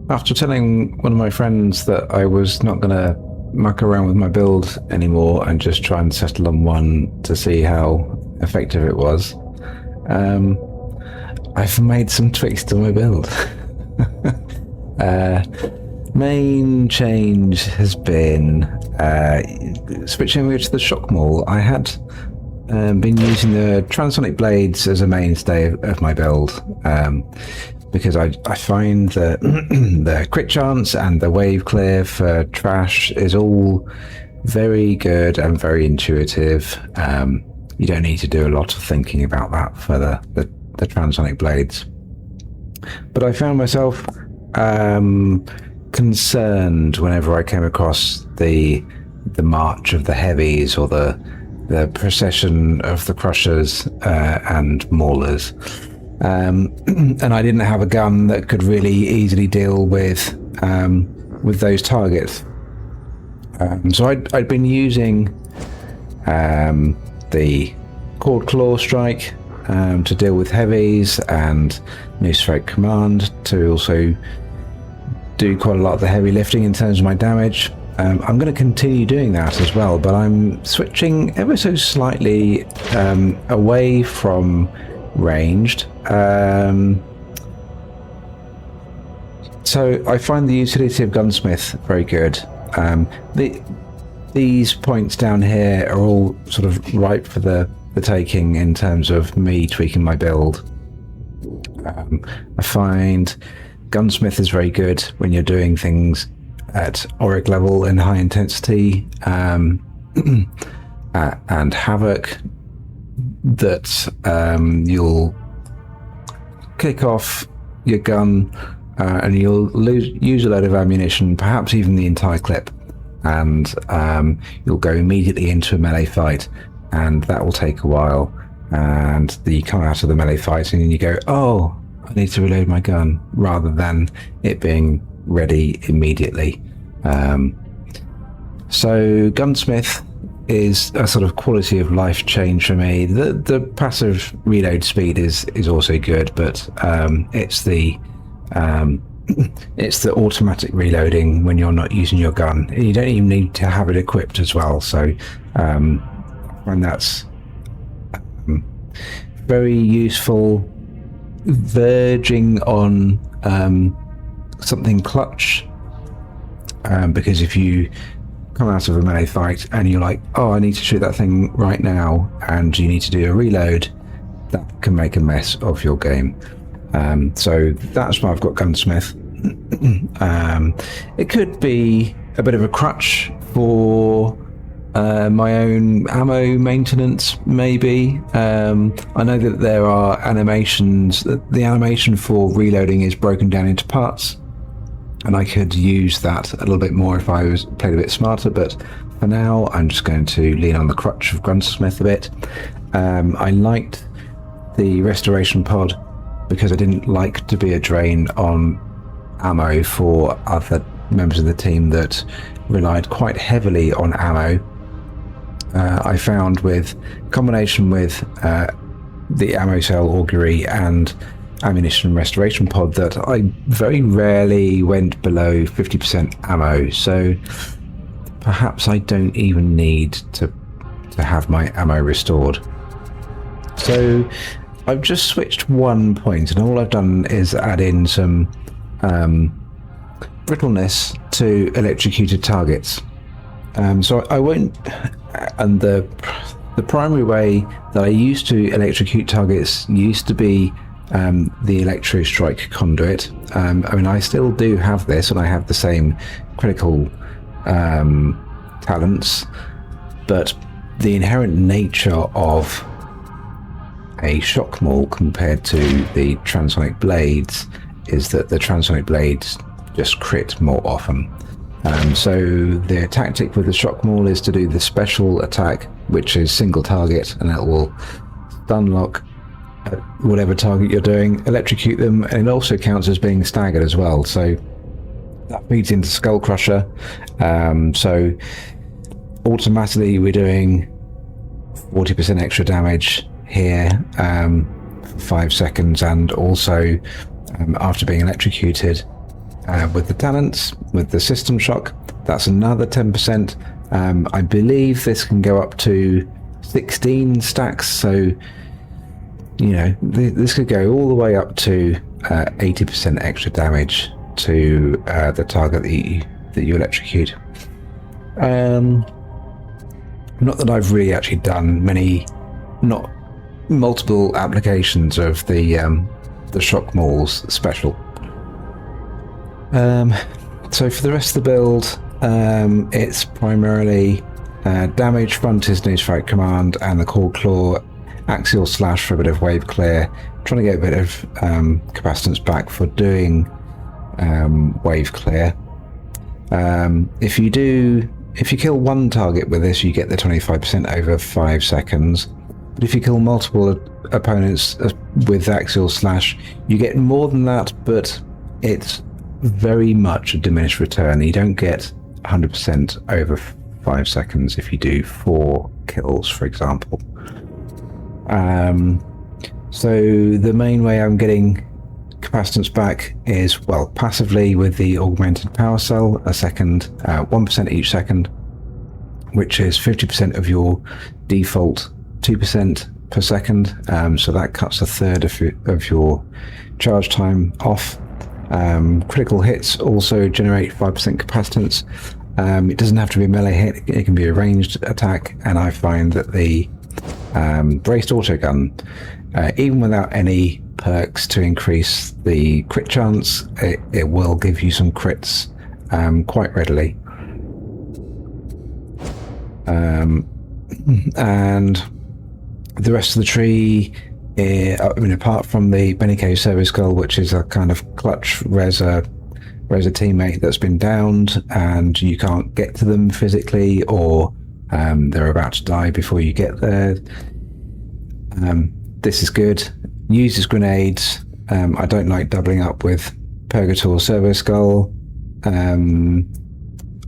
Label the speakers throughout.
Speaker 1: After telling one of my friends that I was not going to muck around with my build anymore and just try and settle on one to see how effective it was, I've made some tweaks to my build. Main change has been switching over to the shock maul. I had been using the transonic blades as a mainstay of my build because I find that the crit chance and the wave clear for trash is all very good and very intuitive. You don't need to do a lot of thinking about that for the transonic blades. But I found myself concerned whenever I came across the march of the heavies or the procession of the crushers and maulers, and I didn't have a gun that could really easily deal with those targets. So I'd been using the cord claw strike to deal with heavies, and noose strike command to also do quite a lot of the heavy lifting in terms of my damage. I'm going to continue doing that as well, but I'm switching ever so slightly away from ranged. So I find the utility of gunsmith very good. These points down here are all sort of ripe for the taking in terms of me tweaking my build. I find gunsmith is very good when you're doing things at Auric level in high intensity, and havoc, that you'll kick off your gun and you'll use a load of ammunition, perhaps even the entire clip, and you'll go immediately into a melee fight, and that will take a while, and you come out of the melee fight and you go, oh, I need to reload my gun, rather than it being ready immediately. So gunsmith is a sort of quality of life change for me. The passive reload speed is also good, but it's the automatic reloading when you're not using your gun. You don't even need to have it equipped as well. So I find that's very useful, verging on something clutch, because if you come out of a melee fight and you're like, oh, I need to shoot that thing right now, and you need to do a reload, that can make a mess of your game. So that's why I've got gunsmith. It could be a bit of a crutch for my own ammo maintenance, maybe. I know that there are animations, the animation for reloading is broken down into parts, and I could use that a little bit more if I played a bit smarter, but for now I'm just going to lean on the crutch of gunsmith a bit. I liked the restoration pod because I didn't like to be a drain on ammo for other members of the team that relied quite heavily on ammo. I found with combination with the ammo cell augury and ammunition restoration pod that I very rarely went below 50% ammo, so perhaps I don't even need to have my ammo restored. So I've just switched one point, and all I've done is add in some brittleness to electrocuted targets. So I won't, and the primary way that I used to electrocute targets used to be the electro strike conduit. I mean, I still do have this, and I have the same critical talents, but the inherent nature of a shock maul compared to the transonic blades is that the transonic blades just crit more often. So the tactic with the shock maul is to do the special attack, which is single target, and it will stun lock whatever target you're doing, electrocute them, and it also counts as being staggered as well. So that feeds into Skull Crusher. So automatically we're doing 40% extra damage here for 5 seconds, and also after being electrocuted, with the talents, with the system shock, that's another 10%. I believe this can go up to 16 stacks, so this could go all the way up to 80% extra damage to the target that you electrocute. Not that I've really actually done not multiple applications of the shock Maul's special. So for the rest of the build, it's primarily damage, front is near strike command, and the core claw, axial slash for a bit of wave clear, trying to get a bit of capacitance back for doing wave clear. If you kill one target with this, you get the 25% over 5 seconds. But if you kill multiple opponents with axial slash, you get more than that, but it's very much a diminished return. You don't get 100% over 5 seconds if you do 4 kills, for example. So the main way I'm getting capacitance back is, well, passively with the augmented power cell, a second, 1% each second, which is 50% of your default 2% per second. So that cuts a third of your charge time off. Critical hits also generate 5% capacitance. It doesn't have to be a melee hit, it can be a ranged attack, and I find that the braced autogun, even without any perks to increase the crit chance, it will give you some crits quite readily. And the rest of the tree, apart from the Beniko Service Skull, which is a kind of clutch res a teammate that's been downed and you can't get to them physically, or they're about to die before you get there. This is good. Uses grenades. I don't like doubling up with Purgator Servo Skull. I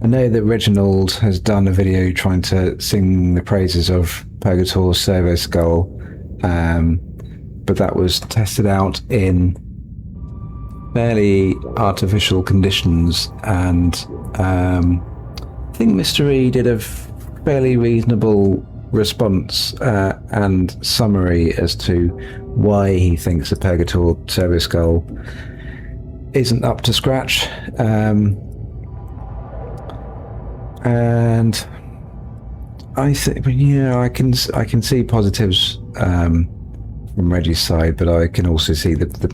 Speaker 1: know that Reginald has done a video trying to sing the praises of Purgator Servo Skull, but that was tested out in fairly artificial conditions, and I think Mr. E did a fairly reasonable response and summary as to why he thinks the Purgator Servo Skull isn't up to scratch. And I think, I can see positives from Reggie's side, but I can also see the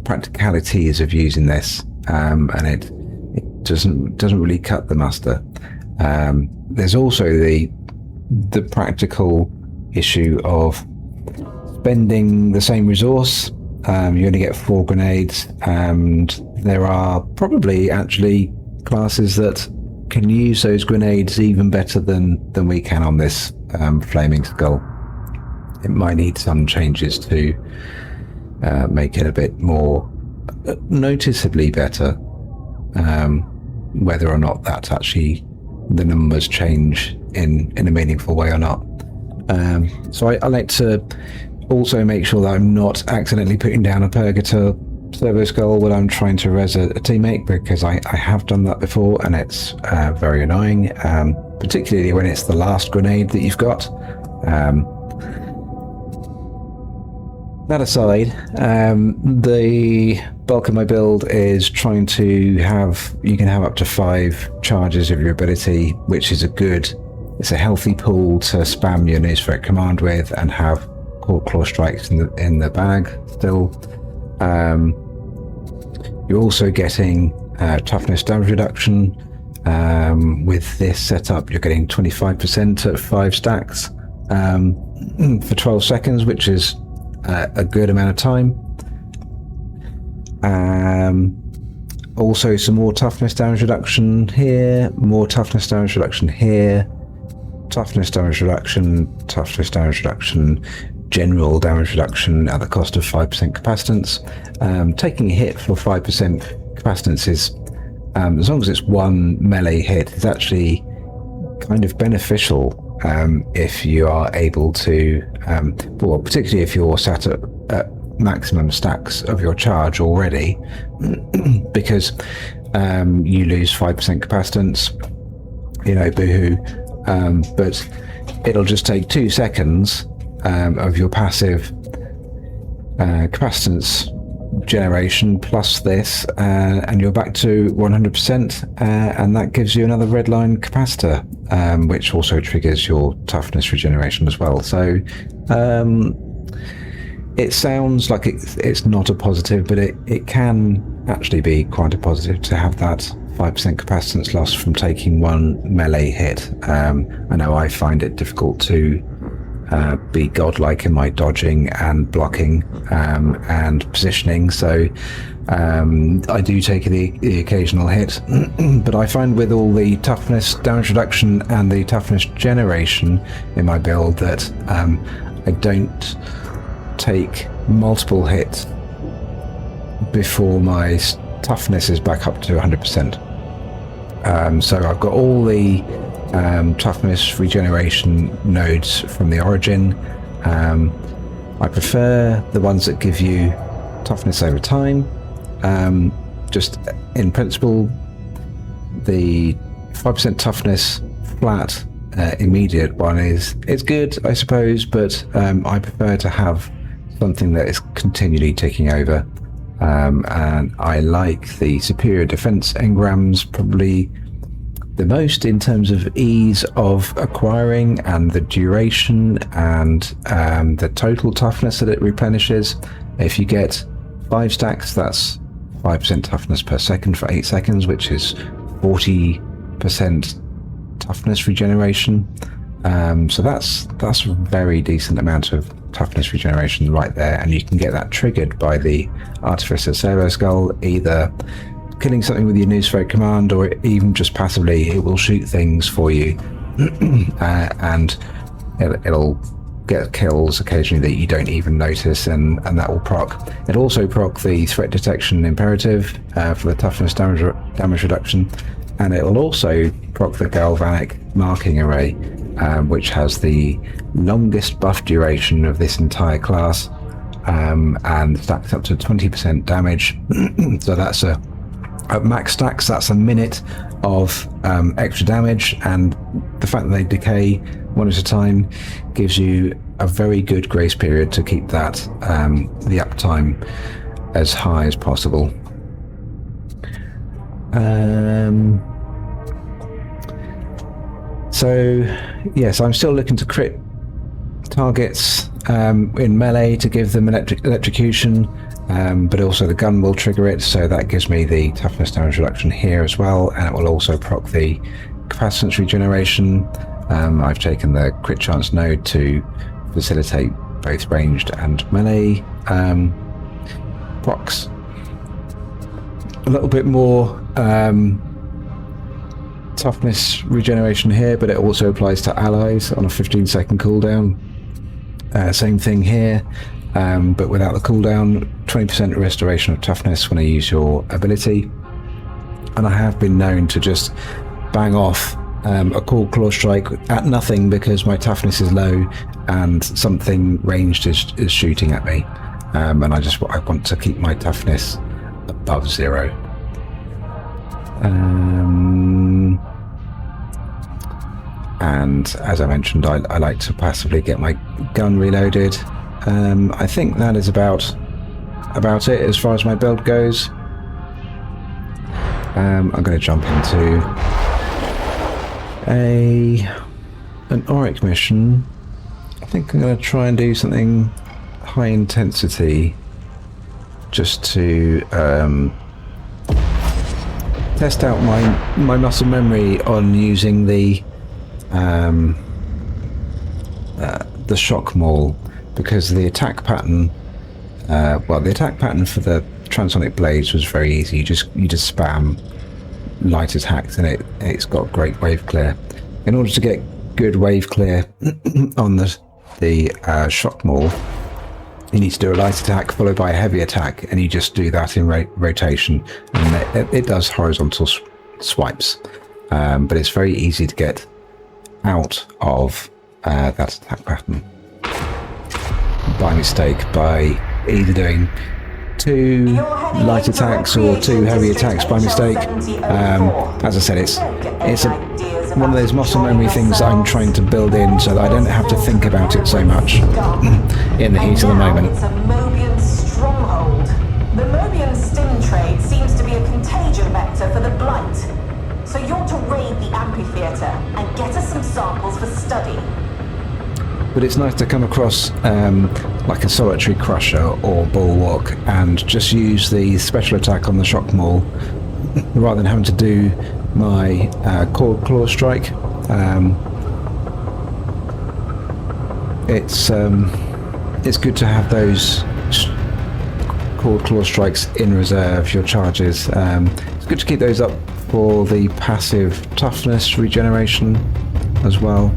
Speaker 1: practicalities of using this, and it doesn't really cut the mustard. There's also the practical issue of spending the same resource. You only get 4 grenades, and there are probably actually classes that can use those grenades even better than we can on this flaming skull. It might need some changes to make it a bit more noticeably better, whether or not that's actually the numbers change in a meaningful way or not. So I like to also make sure that I'm not accidentally putting down a Purgator Servo Skull when I'm trying to res a teammate, because I have done that before and it's very annoying, particularly when it's the last grenade that you've got. That aside, the bulk of my build is trying to you can have up to 5 charges of your ability, which is it's a healthy pool to spam your Newsfret command with and have core claw strikes in the bag still. You're also getting toughness damage reduction. With this setup, you're getting 25% at 5 stacks for 12 seconds, which is a good amount of time. Also some more toughness damage reduction here, more toughness damage reduction here, toughness damage reduction, general damage reduction at the cost of 5% capacitance. Taking a hit for 5% capacitance is, as long as it's one melee hit, is actually kind of beneficial if you are able to, particularly if you're sat at maximum stacks of your charge already because you lose 5% capacitance, boohoo. But it'll just take 2 seconds of your passive capacitance generation plus this, and you're back to 100%, and that gives you another red line capacitor, which also triggers your toughness regeneration as well. So it sounds like it's not a positive, but it can actually be quite a positive to have that 5% capacitance loss from taking one melee hit. I know I find it difficult to be godlike in my dodging and blocking and positioning, so I do take the occasional hit. But I find with all the toughness damage reduction and the toughness generation in my build that I don't take multiple hits before my toughness is back up to 100%. So I've got all the toughness regeneration nodes from the origin. I prefer the ones that give you toughness over time. Just in principle, the 5% toughness flat immediate one is good, I suppose, but I prefer to have something that is continually ticking over. And I like the superior defense engrams probably the most in terms of ease of acquiring and the duration and the total toughness that it replenishes. If you get 5 stacks, that's 5% toughness per second for 8 seconds, which is 40% toughness regeneration. So that's a very decent amount of toughness regeneration right there, and you can get that triggered by the Artificer Servo Skull, either killing something with your Noospheric command or even just passively it will shoot things for you and it'll get kills occasionally that you don't even notice, and that will proc. It'll also proc the threat detection imperative for the toughness damage reduction, and it will also proc the galvanic marking array, which has the longest buff duration of this entire class, and stacks up to 20% damage. So that's at max stacks, that's a minute of extra damage, and the fact that they decay one at a time gives you a very good grace period to keep that the uptime as high as possible. So yes, I'm still looking to crit targets in melee to give them electrocution, but also the gun will trigger it, so that gives me the toughness damage reduction here as well, and it will also proc the capacitance regeneration. I've taken the crit chance node to facilitate both ranged and melee procs. A little bit more toughness regeneration here, but it also applies to allies on a 15-second cooldown. Same thing here, but without the cooldown. 20% restoration of toughness when I use your ability, and I have been known to just bang off a cool claw strike at nothing because my toughness is low and something ranged is shooting at me, and I want to keep my toughness above 0. And as I mentioned, I like to passively get my gun reloaded. I think that is about it as far as my build goes. I'm going to jump into an Auric mission. I think I'm going to try and do something high intensity just to test out my muscle memory on using the shock maul, because the attack pattern the attack pattern for the transonic blades was very easy. You just spam light attacks and it's got great wave clear. In order to get good wave clear on the shock maul, you need to do a light attack followed by a heavy attack, and you just do that in rotation, and it does horizontal swipes, but it's very easy to get out of that attack pattern by mistake by either doing 2 light attacks or 2 heavy attacks by mistake. As I said, it's one of those muscle memory things that I'm trying to build in so that I don't have to think about it so much in the heat of the moment.
Speaker 2: It's a Mobian stronghold. The Mobian stim trade seems to be a contagion vector for the Blight. So you're to raid the amphitheater and get us some samples for study.
Speaker 1: But it's nice to come across like a solitary crusher or bulwark and just use the special attack on the shock maul rather than having to do my cord claw strike. It's good to have those cord claw strikes in reserve, your charges. It's good to keep those up for the passive toughness regeneration as well.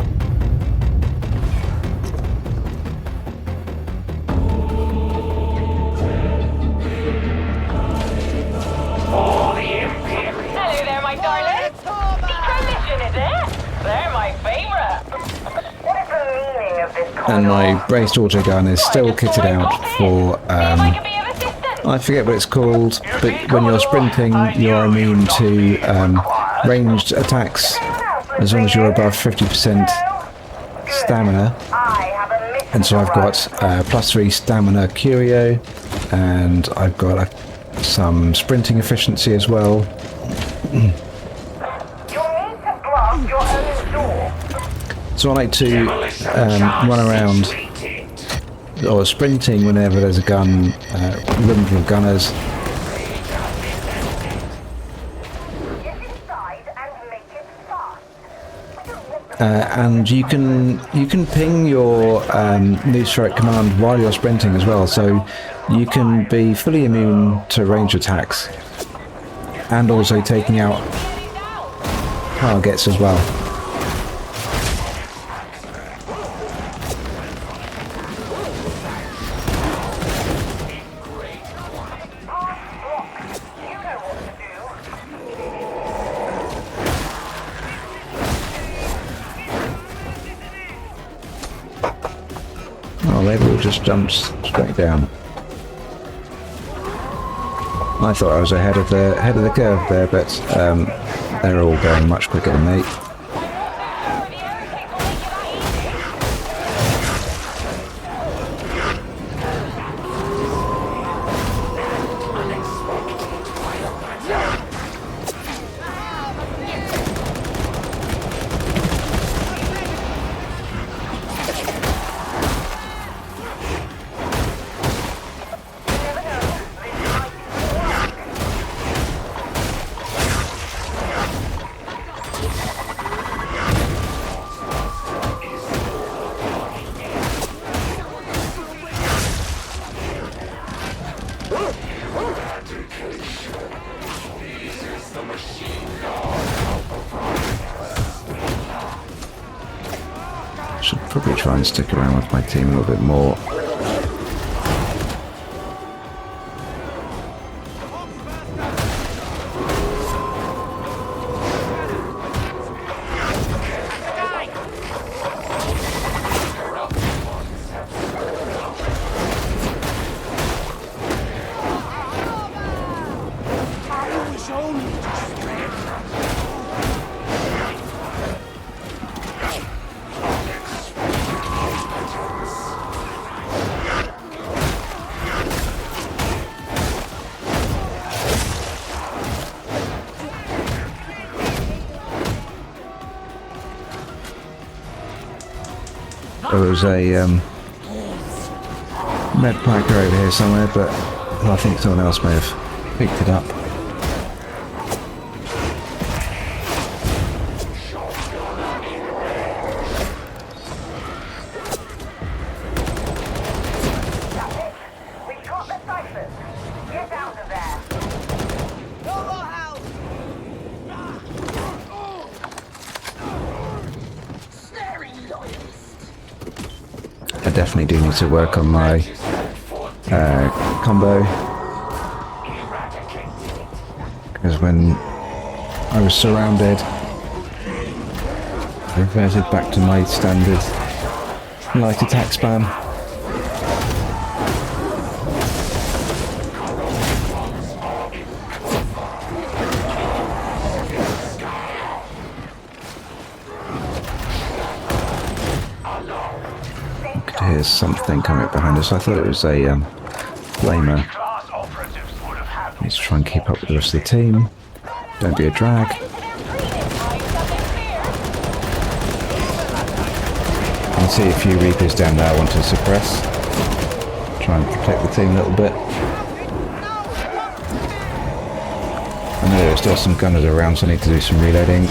Speaker 1: And my braced autogun is still kitted out for, I forget what it's called, but when you're sprinting you're immune to ranged attacks as long as you're above 50% stamina. And so I've got +3 stamina curio, and I've got some sprinting efficiency as well. So I like to run around or sprinting whenever there's a gun, room full of gunners. And you can ping your news threat command while you're sprinting as well, so you can be fully immune to range attacks and also taking out targets as well. Oh, they've all just jumped straight down. I thought I was ahead of the curve there, but they're all going much quicker than me. Should probably try and stick around with my team a little bit more. There was a med packer over here somewhere, but I think someone else may have picked it up. I definitely do need to work on my combo, because when I was surrounded, I reverted back to my standard light attack spam. There's something coming up behind us. I thought it was a flamer. Let's try and keep up with the rest of the team. Don't be a drag. I can see a few Reapers down there I want to suppress. Try and protect the team a little bit. I know there are still some gunners around, so I need to do some reloading.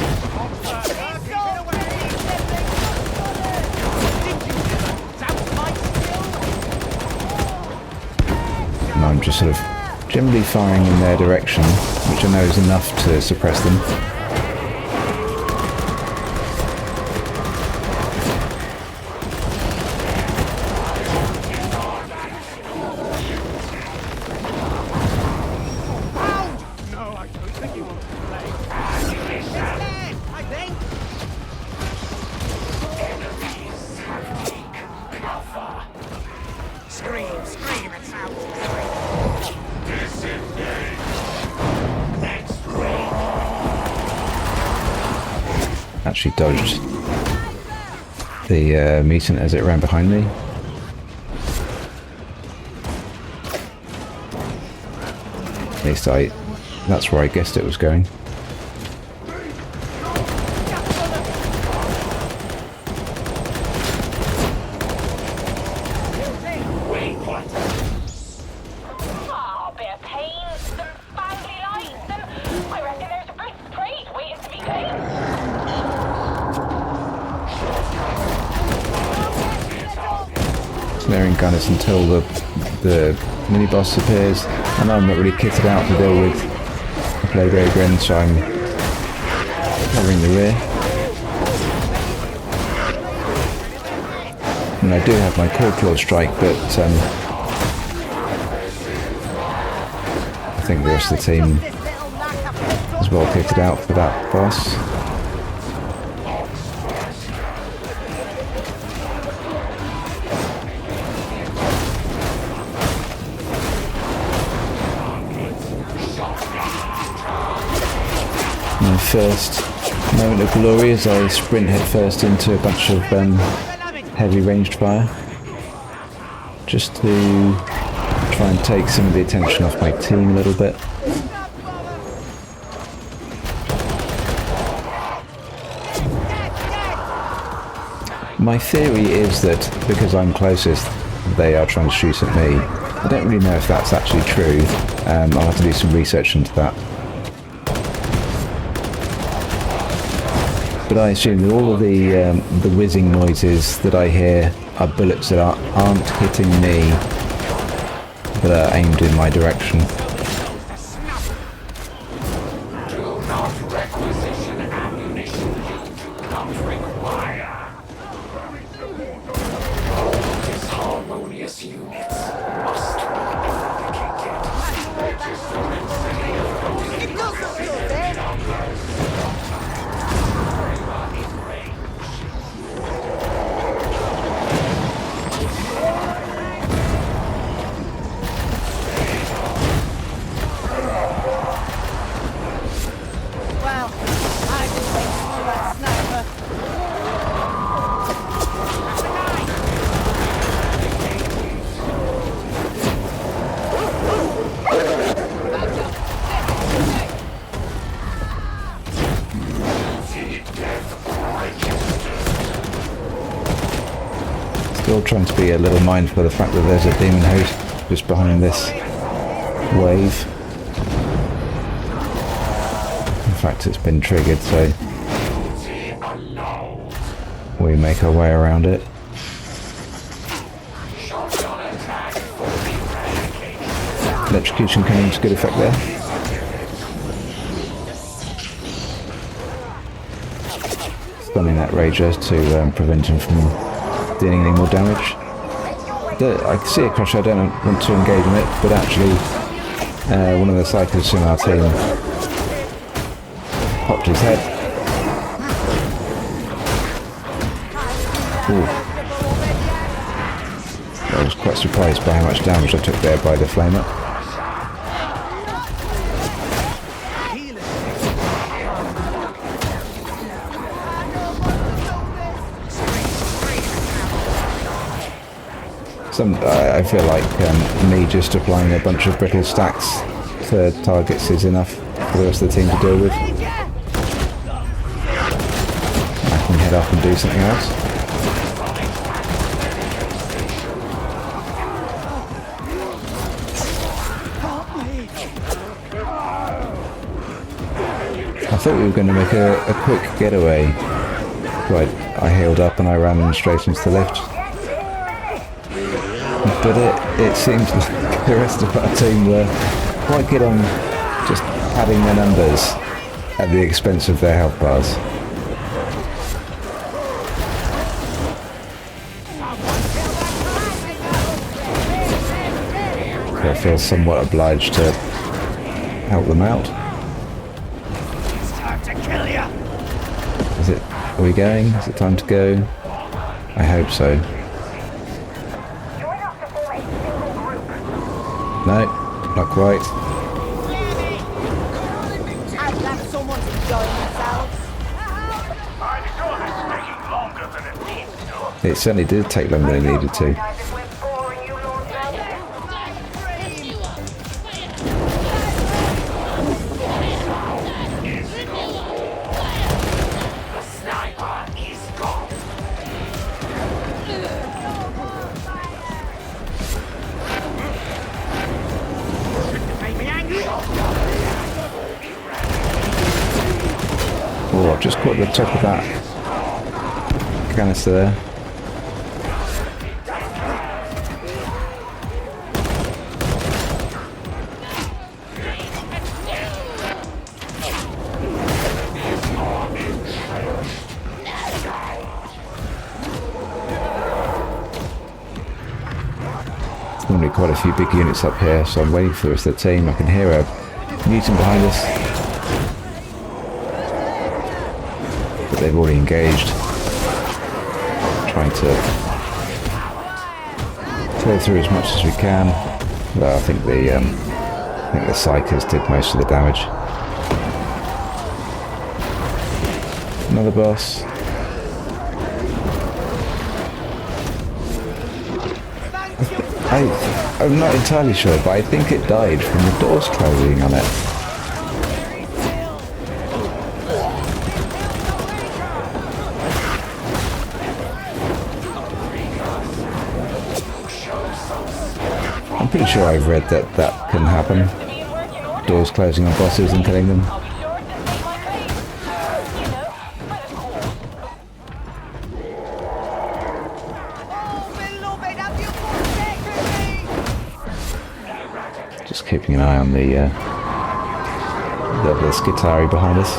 Speaker 1: And I'm just sort of generally firing in their direction, which I know is enough to suppress them. Actually dodged the mutant as it ran behind me. At least that's where I guessed it was going. Snaring gunners until the mini boss appears. I know I'm not really kitted out to deal with the Plague Ogre, so I'm covering the rear. And I do have my Claw strike, but I think the rest of the team is well kitted out for that boss. My first moment of glory as I sprint headfirst into a bunch of heavy ranged fire, just to try and take some of the attention off my team a little bit. My theory is that because I'm closest, they are trying to shoot at me. I don't really know if that's actually true. I'll have to do some research into that. But I assume that all of the whizzing noises that I hear are bullets that aren't hitting me, but are aimed in my direction.
Speaker 3: Do not requisition ammunition you do not require. All disharmonious units must be eradicated. Register in city of City numbers.
Speaker 1: Still trying to be a little mindful of the fact that there's a demon host just behind this wave. In fact, it's been triggered, so we make our way around it. Electrocution coming to good effect there. Stunning that Rager to prevent him from dealing any more damage. I can see a crush, I don't want to engage in it, but actually one of the cyclists in our team popped his head. Ooh. I was quite surprised by how much damage I took there by the flamer. I feel like me just applying a bunch of brittle stacks to targets is enough for the rest of the team to deal with. I can head off and do something else. I thought we were going to make a quick getaway. Right, I healed up and I ran straight into the lift. But it seems like the rest of our team were quite good on just padding their numbers at the expense of their health bars. So I feel somewhat obliged to help them out. Is it? Are we going? Is it time to go? I hope so. No, not quite.
Speaker 4: I'm glad someone's enjoying themselves.
Speaker 1: It certainly did take longer than it needed to. Oh, I've just caught the top of that canister there. Normally quite a few big units up here, so I'm waiting for the rest of the team. I can hear a mutant behind us. They've already engaged, trying to clear through as much as we can. Well, I think the Psychers did most of the damage. Another boss. I'm not entirely sure, but I think it died from the doors closing on it. I'm pretty sure I've read that that can happen. Doors closing on bosses and killing them. Just keeping an eye on the Skitarii behind us.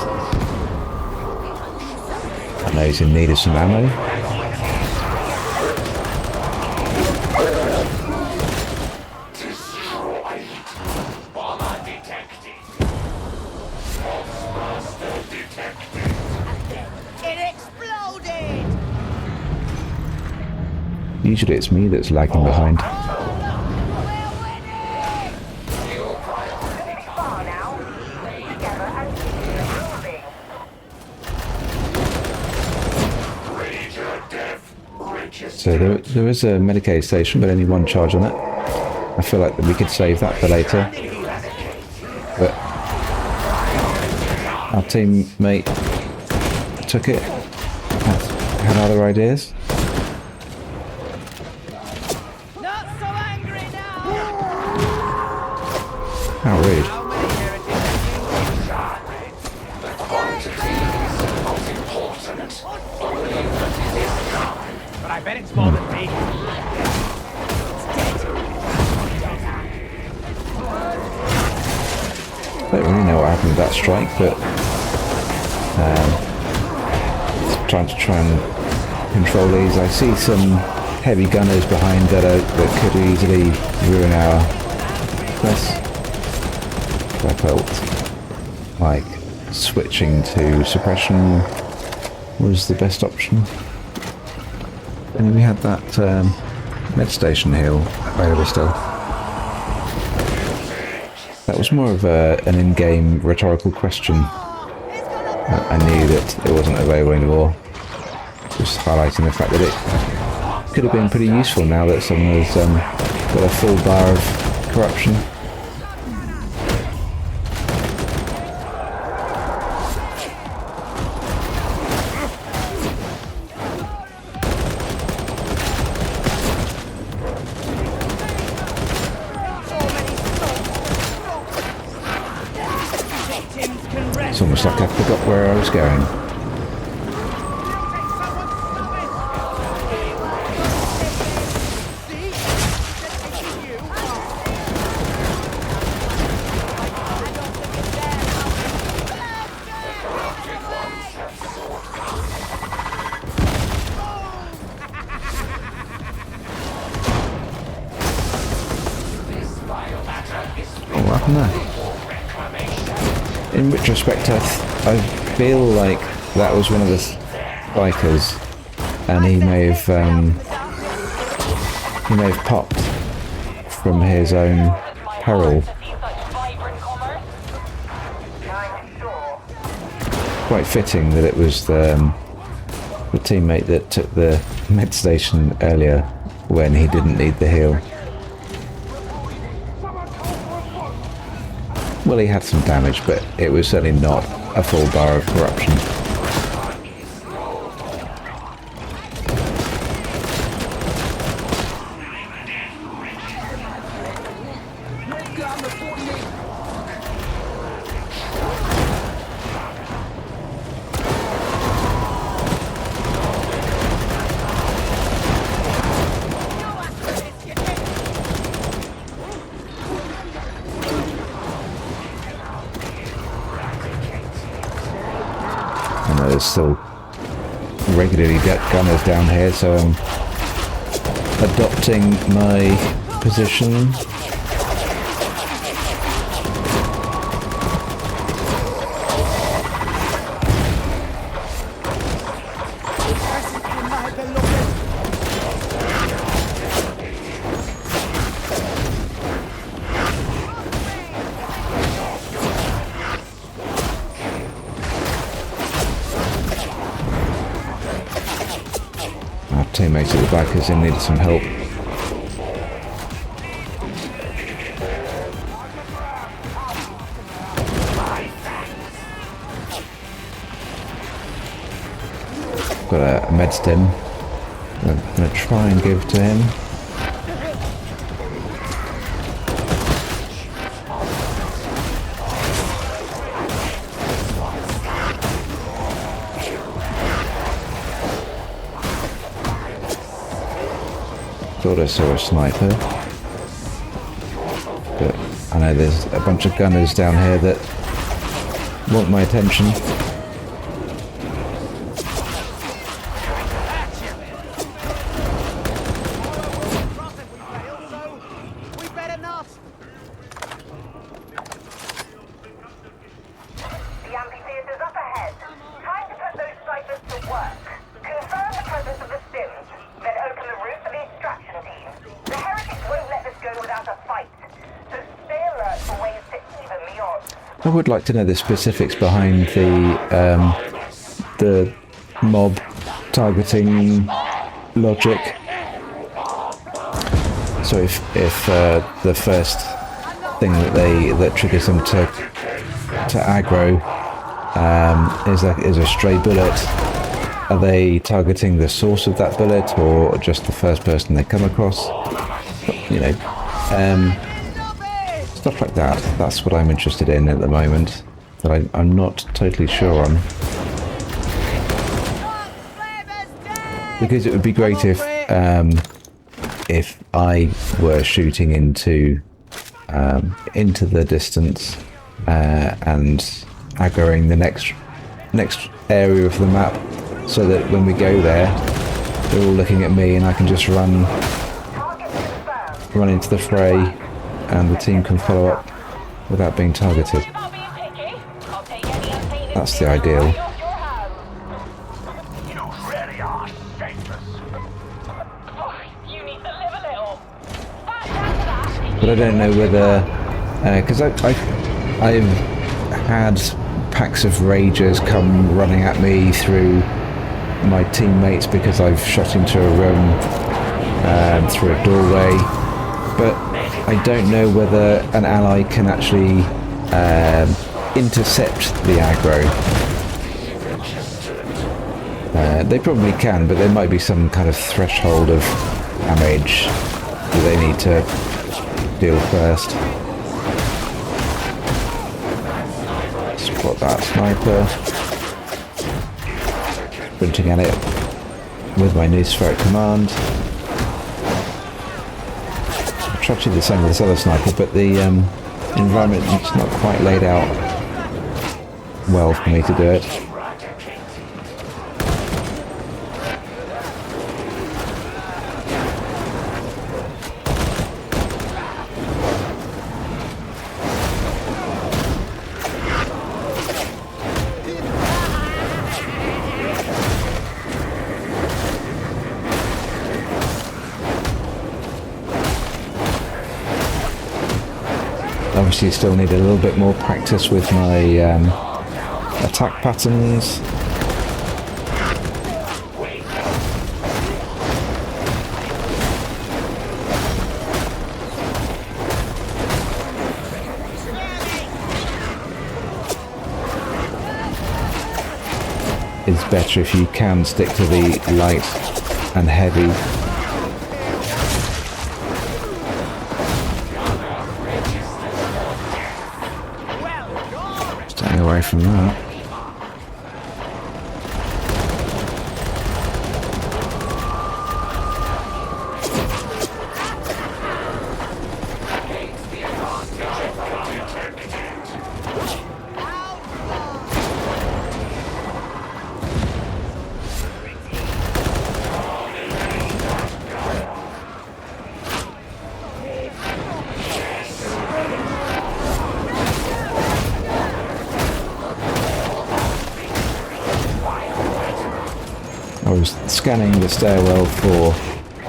Speaker 1: I know he's in need of some ammo. Usually it's me that's lagging behind. So there is a Medicaid station, but only one charge on it. I feel like that we could save that for later. But our teammate took it, had other ideas. How rude.
Speaker 5: But I bet it's more than me.
Speaker 1: I don't really know what happened with that strike, but trying and control these. I see some heavy gunners behind that could easily ruin our quest. I felt like switching to suppression was the best option. And we had that med station heal available still. That was more of an in-game rhetorical question. I knew that it wasn't available anymore. Just highlighting the fact that could have been pretty useful now that someone has got a full bar of corruption. It's almost like I forgot where I was going. What happened there? In retrospect, I feel like that was one of the bikers, and he may have popped from his own peril. Quite fitting that it was the teammate that took the med station earlier when he didn't need the heal. Well, he had some damage, but it was certainly not a full bar of corruption. There's still regularly gunners down here, so I'm adopting my position. Teammates at the back as they needed some help. Got a med stim. I'm going to try and give to him. Thought I saw a sniper, but I know there's a bunch of gunners down here that want my attention.
Speaker 2: The amphitheater's up ahead. Time to put those ciphers to work. Confirm the presence of the stims, then open the route for the extraction team. The heretics won't let this go without a fight, so stay alert for ways to even the odds.
Speaker 1: I would like to know the specifics behind the mob targeting logic. So if the first thing that triggers them to aggro is a stray bullet, are they targeting the source of that bullet or just the first person they come across? You know, stuff like that. That's what I'm interested in at the moment, that I'm not totally sure on. Because it would be great if I were shooting into the distance and aggroing the next area of the map, so that when we go there, they're all looking at me and I can just run into the fray, and the team can follow up without being targeted. That's the ideal. But I don't know whether, because I've had packs of ragers come running at me through my teammates because I've shot into a room through a doorway, but I don't know whether an ally can actually intercept the aggro. They probably can, but there might be some kind of threshold of damage that they need to deal first. Spot that sniper. Sprinting at it with my new spheric command. I tried to do the same with this other sniper, but the environment is not quite laid out well for me to do it. Obviously still need a little bit more practice with my attack patterns. It's better if you can stick to the light and heavy. Staying away from that. I was scanning the stairwell for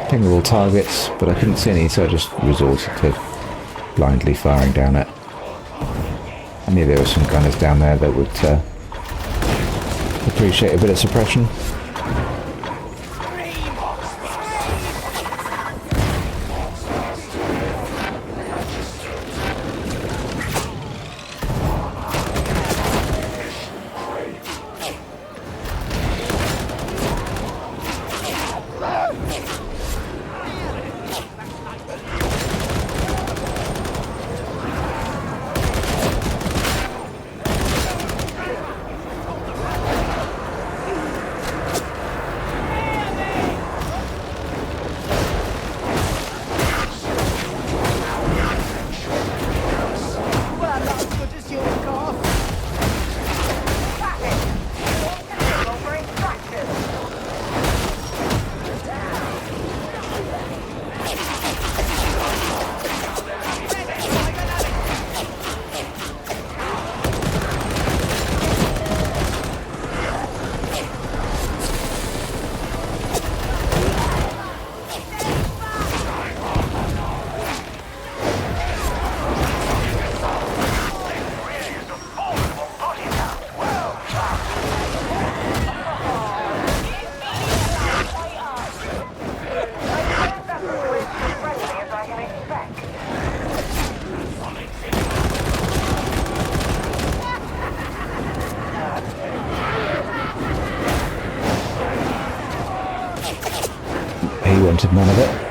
Speaker 1: pingable targets, but I couldn't see any, so I just resorted to blindly firing down it. I knew there were some gunners down there that would appreciate a bit of suppression. He wanted none of it.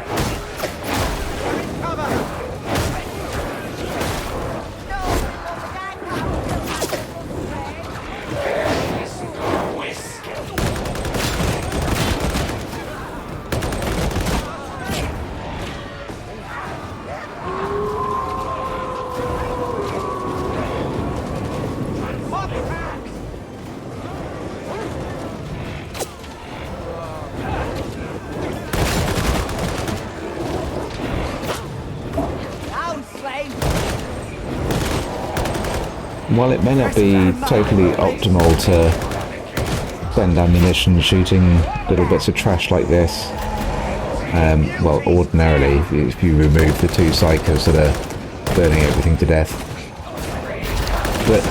Speaker 1: While it may not be totally optimal to send ammunition shooting little bits of trash like this, well, ordinarily, if you remove the two psychos that are burning everything to death, but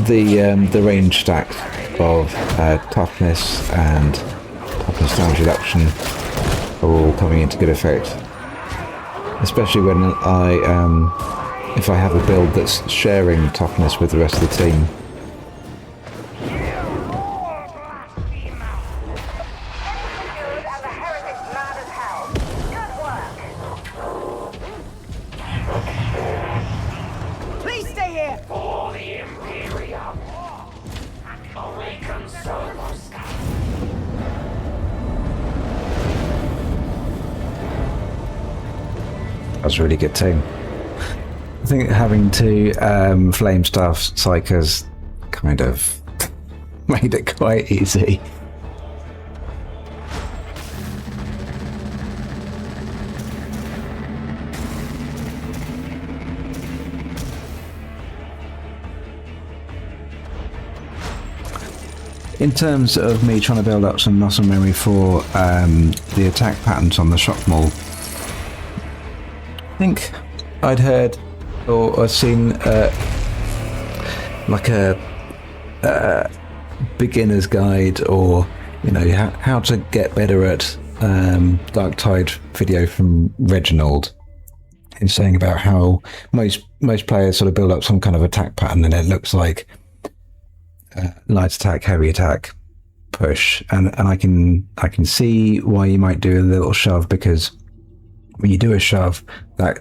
Speaker 1: the range stack of toughness and toughness damage reduction are all coming into good effect. Especially when if I have a build that's sharing toughness with the rest of the team.
Speaker 2: Good, and the heretic's mad as hell. Good work.
Speaker 4: Please stay here.
Speaker 3: For the Imperium. Awaken Servos.
Speaker 1: That was a really good team. I think having two flame staff psychers kind of made it quite easy. In terms of me trying to build up some muscle memory for the attack patterns on the shock maul, I think I'd heard or seen like a beginner's guide, or how to get better at Darktide video from Reginald. He's saying about how most players sort of build up some kind of attack pattern, and it looks like light attack, heavy attack, push, and I can see why you might do a little shove, because when you do a shove, that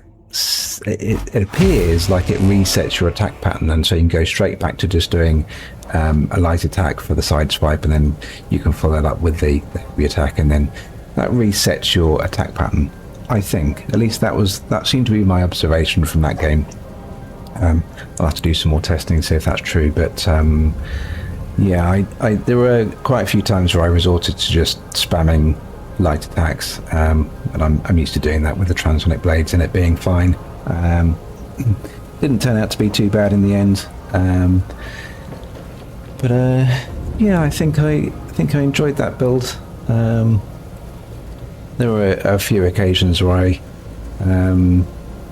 Speaker 1: it appears like it resets your attack pattern, and so you can go straight back to just doing a light attack for the side swipe, and then you can follow that up with the heavy attack, and then that resets your attack pattern. I think, at least that seemed to be my observation from that game. I'll have to do some more testing to see if that's true, but yeah, there were quite a few times where I resorted to just spamming light attacks, and I'm used to doing that with the transonic blades and it being fine. Didn't turn out to be too bad in the end, but yeah, I think I enjoyed that build. There were a few occasions where I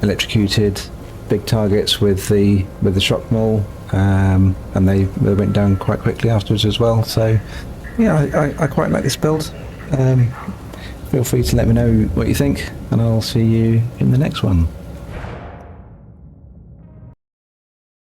Speaker 1: electrocuted big targets with the shock maul, and they went down quite quickly afterwards as well. So yeah, I quite like this build. Feel free to let me know what you think, and I'll see you in the next one.